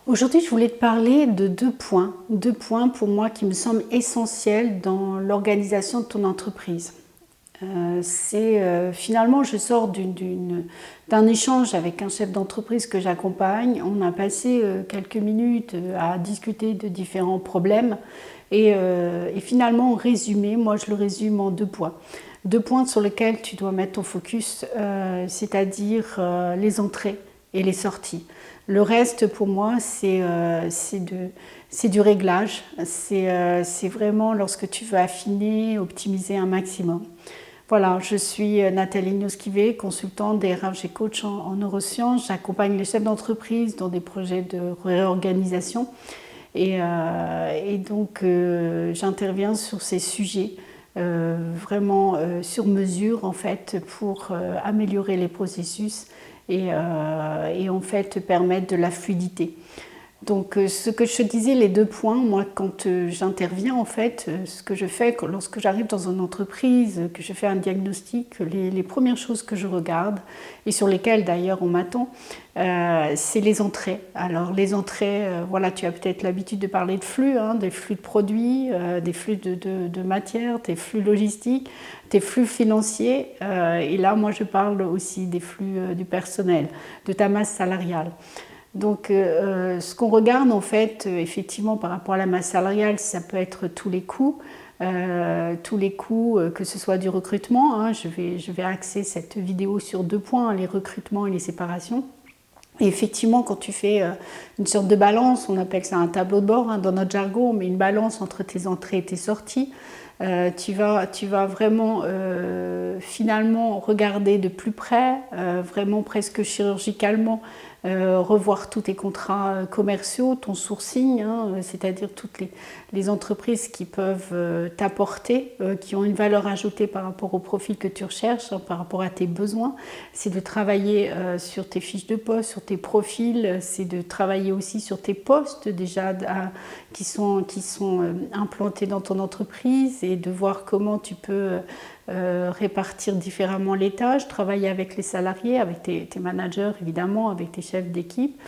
Aujourd'hui, je voulais te parler de deux points pour moi qui me semblent essentiels dans l'organisation de ton entreprise. Finalement, je sors d'un échange avec un chef d'entreprise que j'accompagne. On a passé quelques minutes à discuter de différents problèmes et finalement, en résumé, moi je le résume en 2 points. 2 points sur lesquels tu dois mettre ton focus, c'est-à-dire les entrées et les sorties. Le reste, pour moi, c'est du réglage. C'est vraiment lorsque tu veux affiner, optimiser un maximum. Voilà, je suis Nathalie Noskivé, consultante DRH et coach en neurosciences. J'accompagne les chefs d'entreprise dans des projets de réorganisation. Et donc, j'interviens sur ces sujets vraiment sur mesure, en fait, pour améliorer les processus et en fait permettre de la fluidité. Donc ce que je te disais, les 2 points, moi quand j'interviens en fait, ce que je fais lorsque j'arrive dans une entreprise, que je fais un diagnostic, les premières choses que je regarde et sur lesquelles d'ailleurs on m'attend, c'est les entrées. Alors les entrées, voilà, tu as peut-être l'habitude de parler de flux, hein, des flux de produits, des flux de matières, des flux logistiques, des flux financiers, et là moi je parle aussi des flux du personnel, de ta masse salariale. Donc ce qu'on regarde en fait effectivement par rapport à la masse salariale, ça peut être tous les coûts, que ce soit du recrutement, hein, je vais axer cette vidéo sur 2 points, hein, les recrutements et les séparations. Et effectivement, quand tu fais une sorte de balance, on appelle ça un tableau de bord, hein, dans notre jargon, on met une balance entre tes entrées et tes sorties. Tu vas vraiment finalement regarder de plus près, vraiment presque chirurgicalement, revoir tous tes contrats commerciaux, ton sourcing, hein, c'est-à-dire toutes les entreprises qui peuvent t'apporter, qui ont une valeur ajoutée par rapport au profil que tu recherches, hein, par rapport à tes besoins. C'est de travailler sur tes fiches de poste, sur tes profils, c'est de travailler aussi sur tes postes déjà qui sont implantés dans ton entreprise et de voir comment tu peux répartir différemment les tâches, travailler avec les salariés, avec tes managers évidemment, avec tes chefs d'équipe.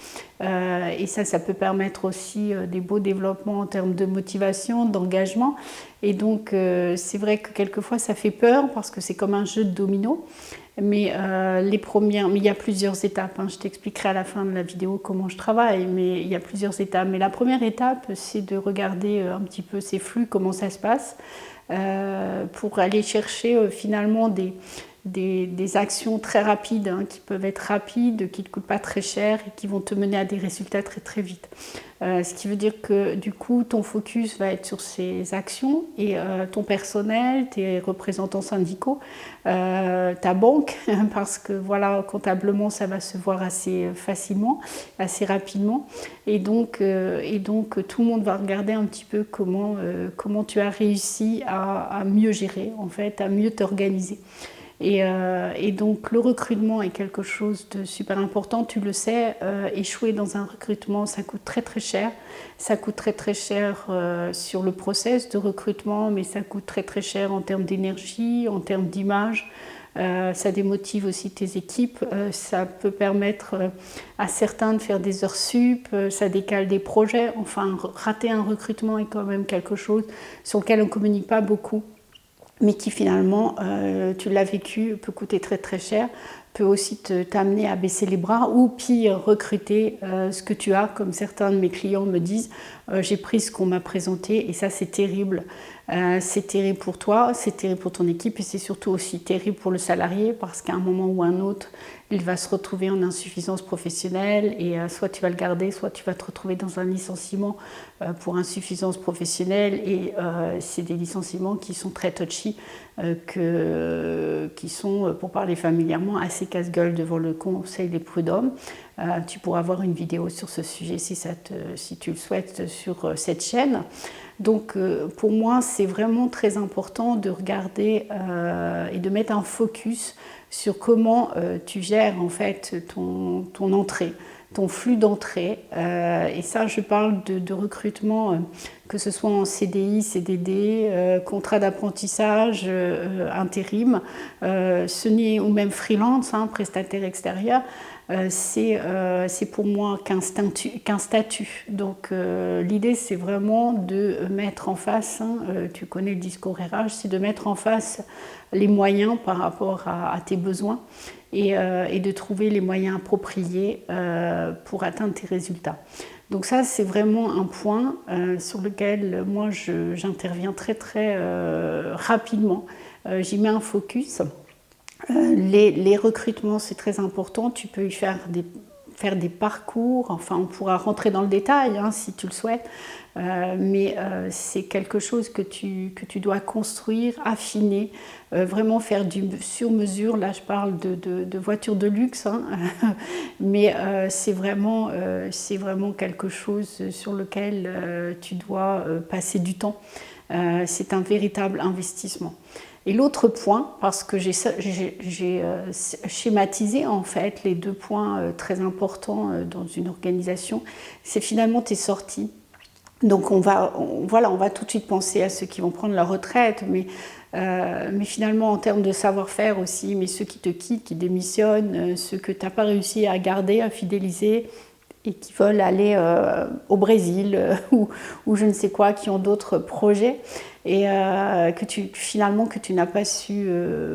Et ça peut permettre aussi des beaux développements en termes de motivation, d'engagement. Et donc c'est vrai que quelquefois ça fait peur parce que c'est comme un jeu de dominos. Mais il y a plusieurs étapes, hein. Je t'expliquerai à la fin de la vidéo comment je travaille, mais il y a plusieurs étapes. Mais la première étape, c'est de regarder un petit peu ces flux, comment ça se passe, pour aller chercher finalement des actions très rapides, hein, qui peuvent être rapides, qui ne te coûtent pas très cher et qui vont te mener à des résultats très très vite. Ce qui veut dire que du coup ton focus va être sur ces actions et ton personnel, tes représentants syndicaux, ta banque, parce que voilà, comptablement ça va se voir assez facilement, assez rapidement, et donc tout le monde va regarder un petit peu comment tu as réussi à mieux gérer, en fait, à mieux t'organiser. Et donc le recrutement est quelque chose de super important, tu le sais, échouer dans un recrutement ça coûte très très cher, ça coûte très très cher sur le process de recrutement, mais ça coûte très très cher en termes d'énergie, en termes d'image, ça démotive aussi tes équipes, ça peut permettre à certains de faire des heures sup, ça décale des projets, enfin rater un recrutement est quand même quelque chose sur lequel on ne communique pas beaucoup, mais qui finalement, tu l'as vécu, peut coûter très très cher, peut aussi t'amener à baisser les bras ou pire, recruter ce que tu as, comme certains de mes clients me disent, j'ai pris ce qu'on m'a présenté et ça c'est terrible. C'est terrible pour toi, c'est terrible pour ton équipe et c'est surtout aussi terrible pour le salarié parce qu'à un moment ou un autre, il va se retrouver en insuffisance professionnelle et soit tu vas le garder, soit tu vas te retrouver dans un licenciement pour insuffisance professionnelle et c'est des licenciements qui sont très touchy, qui sont, pour parler familièrement, assez casse-gueule devant le Conseil des prud'hommes. Tu pourras voir une vidéo sur ce sujet si tu le souhaites sur cette chaîne. Donc pour moi c'est vraiment très important de regarder et de mettre un focus sur comment tu gères en fait ton entrée, ton flux d'entrée. Et ça je parle de recrutement, que ce soit en CDI, CDD, contrat d'apprentissage, intérim, ou même freelance, hein, prestataire extérieur. c'est pour moi qu'un statut. Donc l'idée, c'est vraiment de mettre en face, tu connais le discours RH, c'est de mettre en face les moyens par rapport à tes besoins et de trouver les moyens appropriés pour atteindre tes résultats. Donc ça, c'est vraiment un point sur lequel moi, j'interviens très très rapidement. J'y mets un focus. Les recrutements, c'est très important. Tu peux y faire des parcours. Enfin, on pourra rentrer dans le détail si tu le souhaites. Mais c'est quelque chose que tu dois construire, affiner, vraiment faire du sur-mesure. Là, je parle de voitures de luxe, mais c'est vraiment quelque chose sur lequel tu dois passer du temps. C'est un véritable investissement. Et l'autre point, parce que j'ai schématisé en fait les 2 points très importants dans une organisation, c'est finalement tes sorties. Donc on va tout de suite penser à ceux qui vont prendre leur retraite, mais finalement en termes de savoir-faire aussi, mais ceux qui te quittent, qui démissionnent, ceux que tu n'as pas réussi à garder, à fidéliser, et qui veulent aller au Brésil ou je ne sais quoi, qui ont d'autres projets et que tu n'as pas su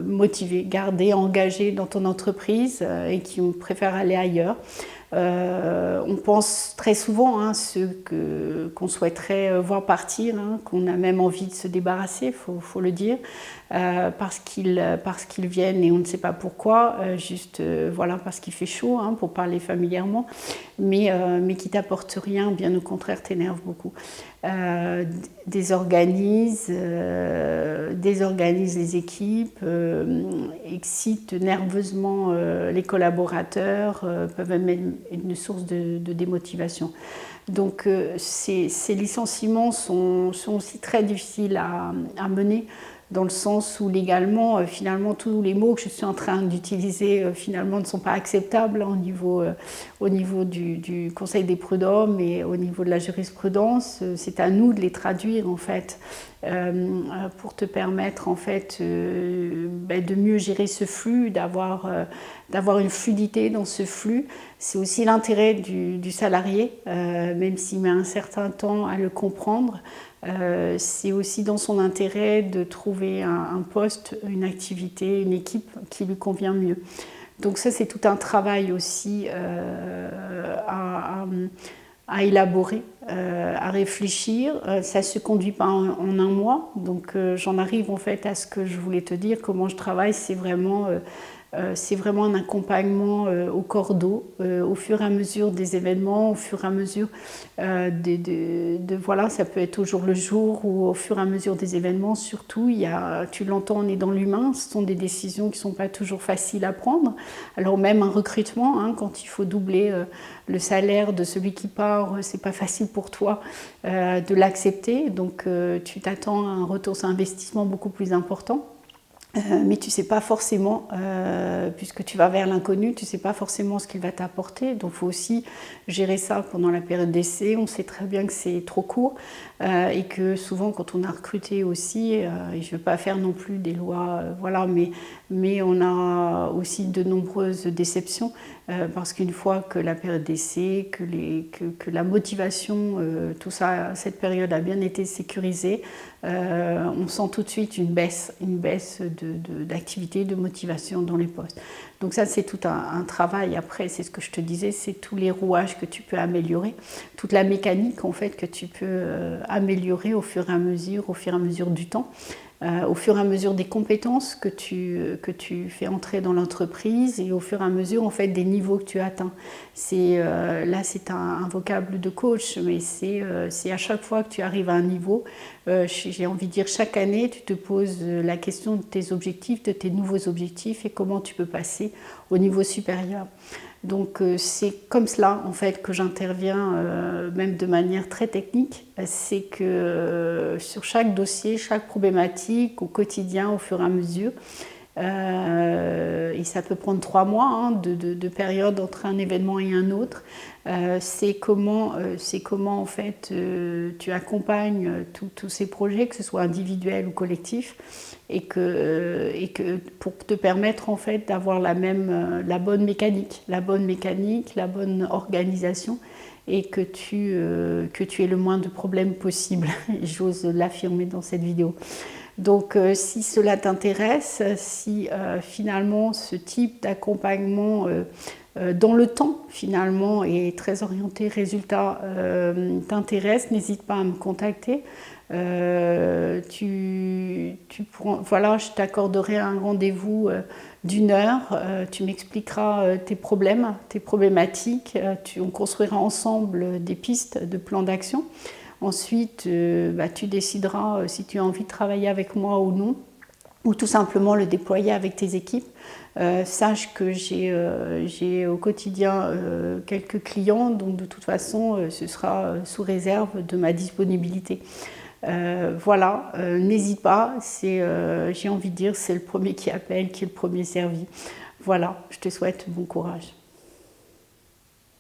motiver, garder, engager dans ton entreprise et qui préfèrent aller ailleurs. On pense très souvent ceux qu'on souhaiterait voir partir, qu'on a même envie de se débarrasser, faut le dire, parce qu'ils viennent et on ne sait pas pourquoi, juste parce qu'il fait chaud, pour parler familièrement, mais qui t'apportent rien, bien au contraire t'énervent beaucoup. Désorganisent les équipes, excitent nerveusement les collaborateurs, peuvent même être une source de démotivation. Donc ces licenciements sont aussi très difficiles à mener, dans le sens où légalement, finalement, tous les mots que je suis en train d'utiliser finalement ne sont pas acceptables au niveau du Conseil des prud'hommes et au niveau de la jurisprudence. C'est à nous de les traduire en fait pour te permettre en fait de mieux gérer ce flux, d'avoir une fluidité dans ce flux. C'est aussi l'intérêt du salarié, même s'il met un certain temps à le comprendre. C'est aussi dans son intérêt de trouver un poste, une activité, une équipe qui lui convient mieux. Donc ça, c'est tout un travail aussi à élaborer, à réfléchir. Ça ne se conduit pas en un mois. Donc j'en arrive en fait à ce que je voulais te dire. Comment je travaille, c'est vraiment un accompagnement au cordeau, au fur et à mesure des événements, au fur et à mesure ça peut être au jour le jour ou au fur et à mesure des événements. Surtout, tu l'entends, on est dans l'humain, ce sont des décisions qui ne sont pas toujours faciles à prendre. Alors même un recrutement, quand il faut doubler le salaire de celui qui part, c'est pas facile pour toi de l'accepter. Donc tu t'attends à un retour sur investissement beaucoup plus important. Mais tu ne sais pas forcément, puisque tu vas vers l'inconnu, tu ne sais pas forcément ce qu'il va t'apporter. Donc il faut aussi gérer ça pendant la période d'essai. On sait très bien que c'est trop court et que souvent quand on a recruté aussi, et je ne veux pas faire non plus des lois, mais on a aussi de nombreuses déceptions parce qu'une fois que la période d'essai, que la motivation, tout ça, cette période a bien été sécurisée, on sent tout de suite une baisse d'activité, de motivation dans les postes. Donc ça, c'est tout un travail. Après, c'est ce que je te disais, c'est tous les rouages que tu peux améliorer, toute la mécanique en fait que tu peux améliorer au fur et à mesure du temps. Au fur et à mesure des compétences que tu fais entrer dans l'entreprise et au fur et à mesure en fait, des niveaux que tu atteins. Là, c'est un vocable de coach, mais c'est à chaque fois que tu arrives à un niveau, j'ai envie de dire chaque année, tu te poses la question de tes objectifs, de tes nouveaux objectifs et comment tu peux passer au niveau supérieur. Donc c'est comme cela en fait que j'interviens même de manière très technique. C'est que sur chaque dossier, chaque problématique au quotidien, au fur et à mesure, et ça peut prendre 3 mois hein, de période entre un événement et un autre. C'est comment en fait tu accompagnes tous ces projets, que ce soit individuel ou collectif, et que pour te permettre en fait d'avoir la bonne mécanique, la bonne organisation, et que tu aies le moins de problèmes possible. J'ose l'affirmer dans cette vidéo. Donc si cela t'intéresse, si finalement ce type d'accompagnement dans le temps finalement et très orienté résultat t'intéresse, n'hésite pas à me contacter. Voilà, je t'accorderai un rendez-vous d'1 heure, tu m'expliqueras tes problèmes, tes problématiques, on construira ensemble des pistes de plans d'action. Ensuite, tu décideras si tu as envie de travailler avec moi ou non, ou tout simplement le déployer avec tes équipes. Sache que j'ai au quotidien quelques clients, donc de toute façon, ce sera sous réserve de ma disponibilité. Voilà, n'hésite pas, j'ai envie de dire, c'est le premier qui appelle, qui est le premier servi. Voilà, je te souhaite bon courage.